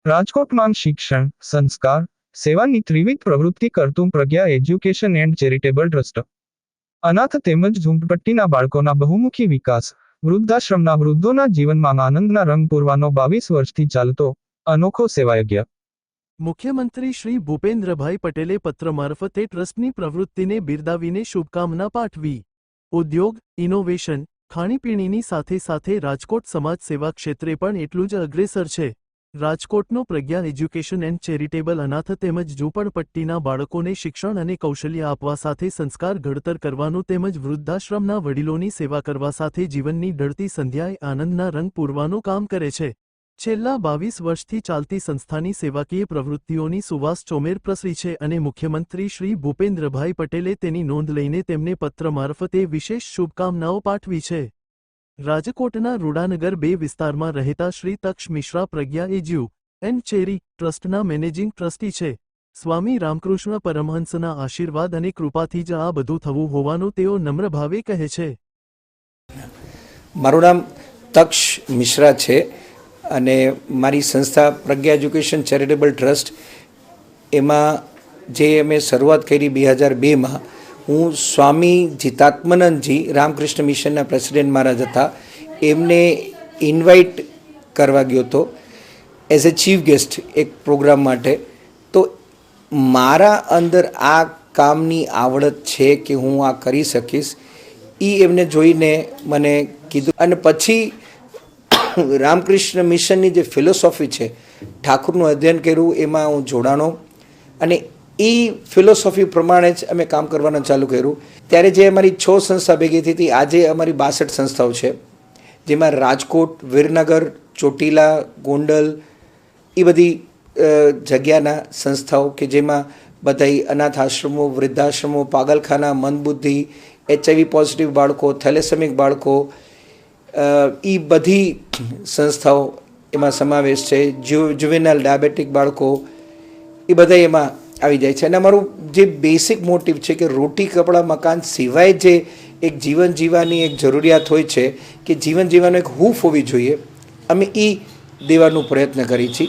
રાજકોટમાં શિક્ષણ, સંસ્કાર, સેવાની ત્રિવિધ પ્રવૃત્તિ કરતું પ્રજ્ઞા એજ્યુકેશન એન્ડ ચેરિટેબલ ટ્રસ્ટ અનાથ તેમજ ઝૂંપડપટ્ટીના બાળકોના બહુમુખી વિકાસ, વૃદ્ધાશ્રમના વૃદ્ધોના જીવનમાં આનંદના રંગ પૂરવાનો 22 વર્ષથી ચાલતો અનોખો સેવાયજ્ઞ. મુખ્યમંત્રી શ્રી ભૂપેન્દ્રભાઈ પટેલે પત્ર મારફતે ટ્રસ્ટની પ્રવૃત્તિને બિરદાવીને શુભકામના પાઠવી. ઉદ્યોગ, ઇનોવેશન, ખાણીપીણીની સાથે સાથે રાજકોટ સમાજ સેવા ક્ષેત્રે પણ એટલું જ અગ્રેસર છે. રાજકોટનો પ્રજ્ઞા એજ્યુકેશન એન્ડ ચેરિટેબલ અનાથ તેમજ ઝૂંપડપટ્ટીના બાળકોને શિક્ષણ અને કૌશલ્ય આપવા સાથે સંસ્કાર ઘડતર કરવાનું તેમજ વૃદ્ધાશ્રમના વડીલોની સેવા કરવા સાથે જીવનની ઢળતી સંધ્યાએ આનંદના રંગ પૂરવાનું કામ કરે છે. છેલ્લા 22 વર્ષથી ચાલતી સંસ્થાની સેવાકીય પ્રવૃત્તિઓની સુવાસ ચોમેર પ્રસરી છે અને મુખ્યમંત્રી શ્રી ભૂપેન્દ્રભાઈ પટેલે તેની નોંધ લઈને તેમને પત્ર મારફતે વિશેષ શુભકામનાઓ પાઠવી છે. રાજકોટના રૂડાનગર 2 વિસ્તારમાં રહેતા શ્રી તક્ષ મિશ્રા પ્રજ્ઞા એજ્યુ એન્ડ ચેરી ટ્રસ્ટના મેનેજિંગ ટ્રસ્ટી છે. સ્વામી રામકૃષ્ણ પરમહંસના આશીર્વાદ અને કૃપાથી જ આ બધું થવું હોવાનું તેઓ નમ્ર ભાવે કહે છે. મારું નામ તક્ષ મિશ્રા છે અને મારી સંસ્થા પ્રજ્ઞા એજ્યુકેશન ચેરિટેબલ ટ્રસ્ટ એમાં જે અમે શરૂઆત કરી 2002માં હું સ્વામી જીતાત્માનંદજી રામકૃષ્ણ મિશનના પ્રેસિડેન્ટ મહારાજ હતા, એમને ઇન્વાઇટ કરવા ગયો હતો એઝ એ ચીફ ગેસ્ટ એક પ્રોગ્રામ માટે. તો મારા અંદર આ કામની આવડત છે કે હું આ કરી શકીશ એ એમને જોઈને મને કીધું. અને પછી રામકૃષ્ણ મિશનની જે ફિલોસોફી છે, ઠાકુરનું અધ્યયન કર્યું, એમાં હું જોડાણો અને એ ફિલોસોફી પ્રમાણે જ અમે કામ કરવાનું ચાલુ કર્યું. ત્યારે જે અમારી 6 સંસ્થા ભેગી થઈ હતી, આજે અમારી 62 સંસ્થાઓ છે, જેમાં રાજકોટ, વિરનગર, ચોટીલા, ગોંડલ એ બધી જગ્યાના સંસ્થાઓ કે જેમાં બધા અનાથ આશ્રમો, વૃદ્ધાશ્રમો, પાગલખાના, મંદબુદ્ધિ, HIV પોઝિટિવ બાળકો, થેલેસેમિક બાળકો, એ બધી સંસ્થાઓ એમાં સમાવેશ છે. જુવેનાઇલ ડાયાબિટીક બાળકો એ બધા એમાં આવી જાય છે. અને અમારું જે બેસિક મોટિવ છે કે રોટી, કપડાં, મકાન સિવાય જે એક જીવન જીવવાની એક જરૂરિયાત હોય છે કે જીવન જીવવાનો એક હૂંફ હોવી જોઈએ, અમે એ દેવાનો પ્રયત્ન કરીએ છીએ.